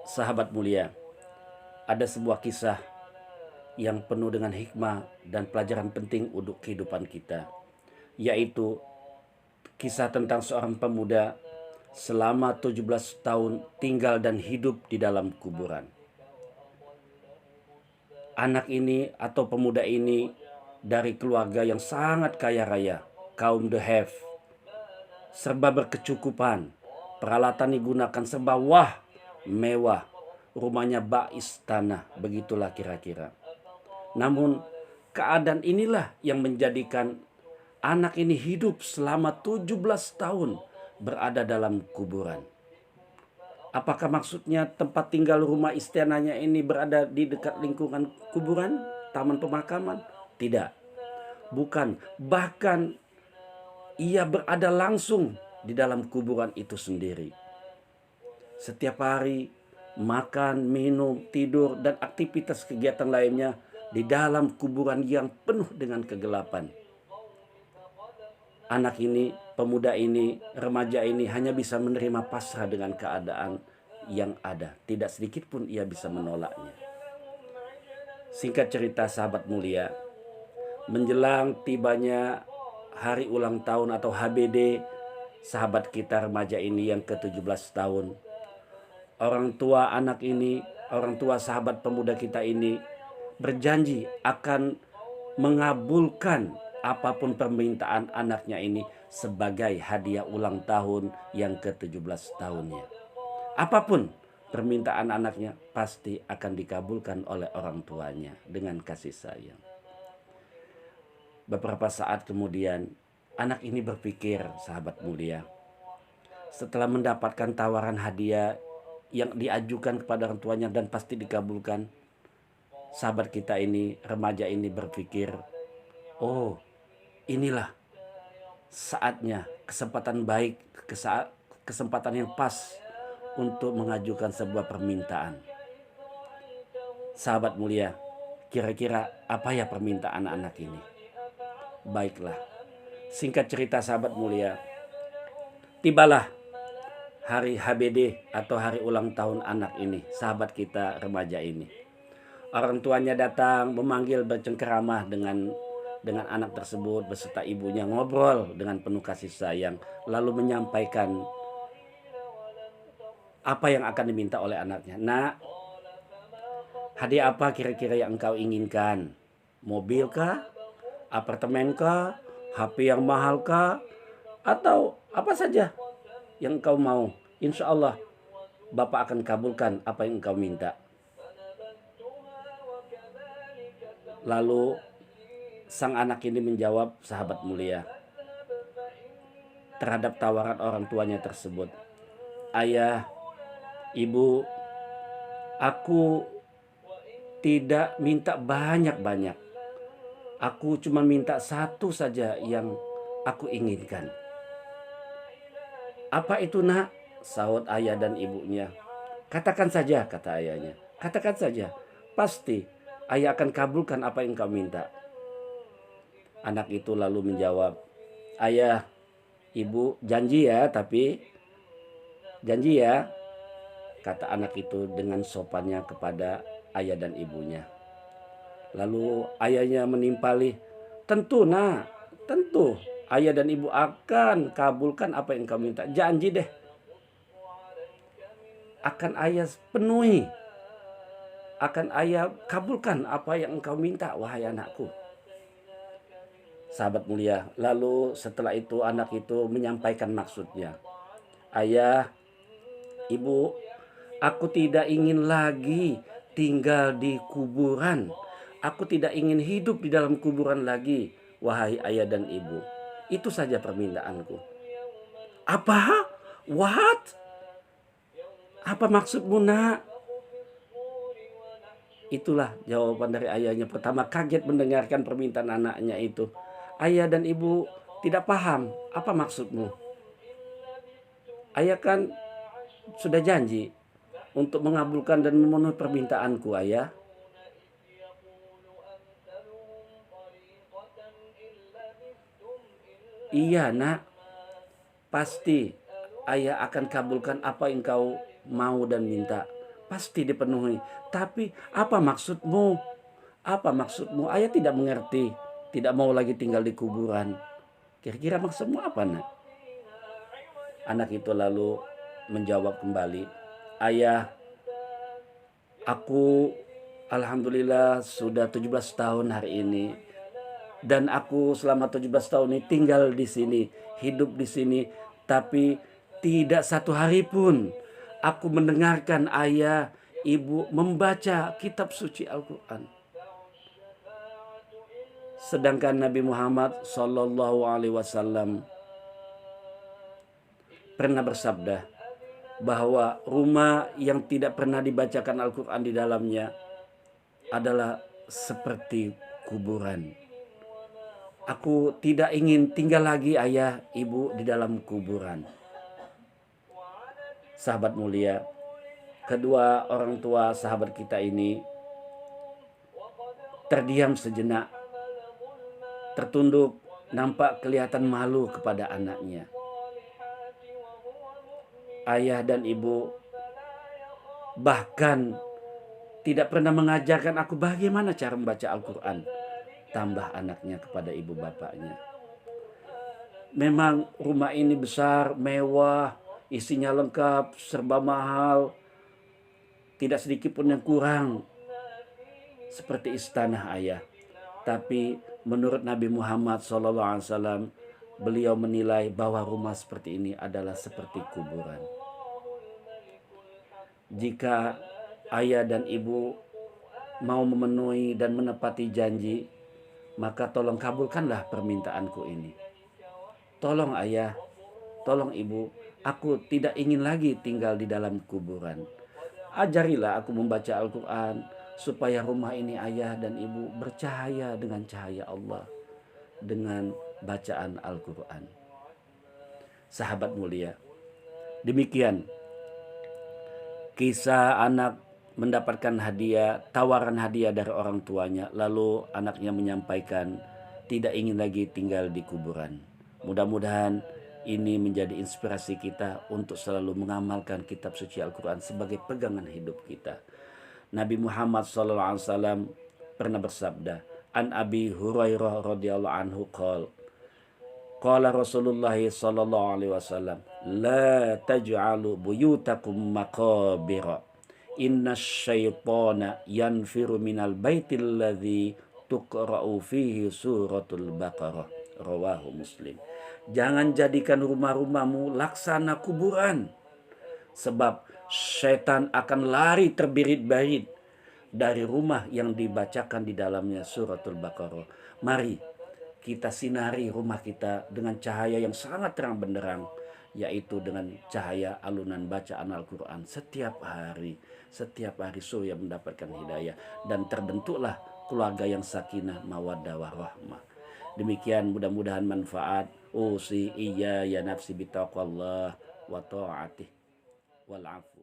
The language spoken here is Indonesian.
Sahabat mulia, ada sebuah kisah yang penuh dengan hikmah dan pelajaran penting untuk kehidupan kita, yaitu kisah tentang seorang pemuda selama 17 tahun tinggal dan hidup di dalam kuburan. Anak ini atau pemuda ini dari keluarga yang sangat kaya raya, kaum The Have, serba berkecukupan, peralatan digunakan serba mewah, rumahnya bak istana, begitulah kira-kira. Namun keadaan inilah yang menjadikan anak ini hidup selama 17 tahun berada dalam kuburan. Apakah maksudnya tempat tinggal rumah istananya ini berada di dekat lingkungan kuburan, taman pemakaman? Tidak, bukan. Bahkan ia berada langsung di dalam kuburan itu sendiri. Setiap hari makan, minum, tidur, dan aktivitas kegiatan lainnya di dalam kuburan yang penuh dengan kegelapan. Anak ini, pemuda ini, remaja ini hanya bisa menerima pasrah dengan keadaan yang ada. Tidak sedikit pun ia bisa menolaknya. Singkat cerita sahabat mulia, menjelang tibanya hari ulang tahun atau HBD sahabat kita remaja ini yang ke-17 tahun, orang tua anak ini, orang tua sahabat pemuda kita ini berjanji akan mengabulkan apapun permintaan anaknya ini sebagai hadiah ulang tahun yang ke-17 tahunnya. Apapun permintaan anaknya pasti akan dikabulkan oleh orang tuanya dengan kasih sayang. Beberapa saat kemudian anak ini berpikir, sahabat mulia, setelah mendapatkan tawaran hadiah yang diajukan kepada orang tuanya dan pasti dikabulkan, sahabat kita ini, remaja ini berpikir, oh, inilah saatnya, kesempatan baik, kesempatan yang pas untuk mengajukan sebuah permintaan. Sahabat mulia, kira-kira apa ya permintaan anak ini? Baiklah, singkat cerita sahabat mulia, tibalah hari HBD atau hari ulang tahun anak ini, sahabat kita remaja ini. Orang tuanya datang memanggil, bercengkeramah dengan anak tersebut beserta ibunya, ngobrol dengan penuh kasih sayang, lalu menyampaikan apa yang akan diminta oleh anaknya. Nak, hadiah apa kira-kira yang engkau inginkan? Mobil kah? Apartemen kah? HP yang mahal kah? Atau apa saja yang engkau mau? Insya Allah Bapak akan kabulkan apa yang engkau minta. Lalu sang anak ini menjawab, sahabat mulia, terhadap tawaran orang tuanya tersebut, ayah, ibu, aku tidak minta banyak-banyak. Aku cuma minta satu saja yang aku inginkan. Apa itu nak? Sahut ayah dan ibunya. Katakan saja, kata ayahnya. Katakan saja, pasti ayah akan kabulkan apa yang kau minta. Anak itu lalu menjawab, ayah, ibu, janji ya, tapi janji ya, kata anak itu dengan sopannya kepada ayah dan ibunya. Lalu ayahnya menimpali, tentu nak, tentu ayah dan ibu akan kabulkan apa yang kau minta. Janji deh, akan ayah penuhi, akan ayah kabulkan apa yang engkau minta, wahai anakku. Sahabat mulia, lalu setelah itu anak itu menyampaikan maksudnya. Ayah, ibu, aku tidak ingin lagi tinggal di kuburan. Aku tidak ingin hidup di dalam kuburan lagi, wahai ayah dan ibu. Itu saja permintaanku. Apa? What? Apa maksudmu nak? Itulah jawaban dari ayahnya. Pertama kaget mendengarkan permintaan anaknya itu. Ayah dan ibu tidak paham apa maksudmu. Ayah kan sudah janji untuk mengabulkan dan memenuhi permintaanku, ayah. Iya nak, pasti ayah akan kabulkan apa yang kau mau dan minta. pasti dipenuhi. Tapi apa maksudmu? Apa maksudmu? Ayah tidak mengerti. Tidak mau lagi tinggal di kuburan. Kira-kira maksudmu apa, nak? Anak itu lalu menjawab kembali, ayah, aku alhamdulillah sudah 17 tahun hari ini. Dan aku selama 17 tahun ini tinggal di sini, hidup di sini. Tapi tidak satu hari pun aku mendengarkan ayah, ibu membaca kitab suci Al-Quran. Sedangkan Nabi Muhammad SAW pernah bersabda bahwa rumah yang tidak pernah dibacakan Al-Quran di dalamnya adalah seperti kuburan. Aku tidak ingin tinggal lagi ayah, ibu di dalam kuburan. Sahabat mulia, kedua orang tua sahabat kita ini terdiam sejenak, tertunduk, nampak kelihatan malu kepada anaknya. Ayah dan ibu bahkan tidak pernah mengajarkan aku bagaimana cara membaca Al-Quran. Tambah anaknya kepada ibu bapaknya. Memang rumah ini besar, mewah, isinya lengkap, serba mahal. Tidak sedikit pun yang kurang. Seperti istana ayah. Tapi menurut Nabi Muhammad SAW, beliau menilai bahwa rumah seperti ini adalah seperti kuburan. Jika ayah dan ibu mau memenuhi dan menepati janji, maka tolong kabulkanlah permintaanku ini. Tolong ayah, tolong ibu, aku tidak ingin lagi tinggal di dalam kuburan. Ajarilah aku membaca Al-Quran, supaya rumah ini ayah dan ibu bercahaya dengan cahaya Allah, dengan bacaan Al-Quran. Sahabat mulia, demikian kisah anak mendapatkan hadiah, tawaran hadiah dari orang tuanya, lalu anaknya menyampaikan tidak ingin lagi tinggal di kuburan. Mudah-mudahan ini menjadi inspirasi kita untuk selalu mengamalkan kitab suci Al-Quran sebagai pegangan hidup kita. Nabi Muhammad SAW pernah bersabda, An Abi Hurairah radhiyallahu anhu qala Rasulullah sallallahu alaihi wasallam, la taj'alu buyutakum maqabira. Inna syaitana yanfiru minal baitil ladzi tuqra'u fihi suratul Baqarah. Rawahu Muslim. Jangan jadikan rumah-rumahmu laksana kuburan, sebab syaitan akan lari terbirit-birit dari rumah yang dibacakan di dalamnya suratul Baqarah. Mari kita sinari rumah kita dengan cahaya yang sangat terang benderang, yaitu dengan cahaya alunan bacaan Al-Quran setiap hari. Setiap hari surya mendapatkan hidayah, dan terbentuklah keluarga yang sakinah, mawaddah, warahmah. Demikian, mudah-mudahan manfaat. Usi iya ya nafsi bitaqwallah wa ta'atih wal afi.